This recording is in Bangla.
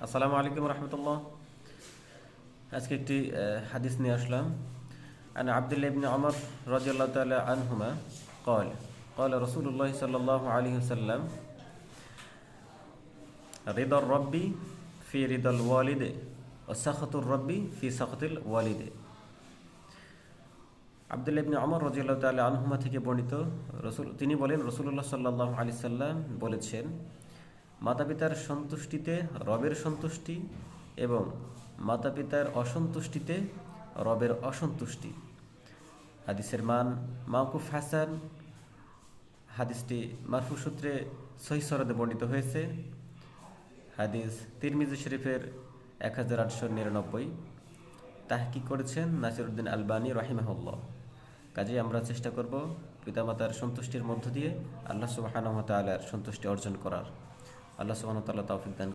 আসসালামু আলাইকুম রহমতুল্লাহ। আজকে একটি হাদিস নিয়ে আসলাম। আন আব্দুল্লাহ ইবনে ওমর রাদিয়াল্লাহু তাআলা আনহুমা قال قال رسول الله صلى الله عليه وسلم رضا الرب في رضا الوالد وسخط الرب في سخط الوالد। আব্দুল্লাহ ইবনে ওমর রাদিয়াল্লাহু তাআলা আনহুমা থেকে বর্ণিত, তিনি বলেন, রাসূলুল্লাহ সাল্লাল্লাহু আলাইহি সাল্লাম বলেছেন, মাতাপিতার সন্তুষ্টিতে রবের সন্তুষ্টি এবং মাতাপিতার অসন্তুষ্টিতে রবের অসন্তুষ্টি। হাদিসের মান মাওকুফ হাসান। হাদিসটি মারফু সূত্রে সহিহ সনদে বর্ণিত হয়েছে। হাদিস তিরমিজি শরীফের 1899। তাহকিক করেছেন নাসিরউদ্দিন আলবানী রাহিমাহুল্লাহ। কাজেই আমরা চেষ্টা করব পিতামাতার সন্তুষ্টির মধ্য দিয়ে আল্লাহ সুবহানাহু ওয়া তাআলার সন্তুষ্টি অর্জন করার। আল্লাহ সুবহানাহু ওয়া তাআলা তৌফিক দান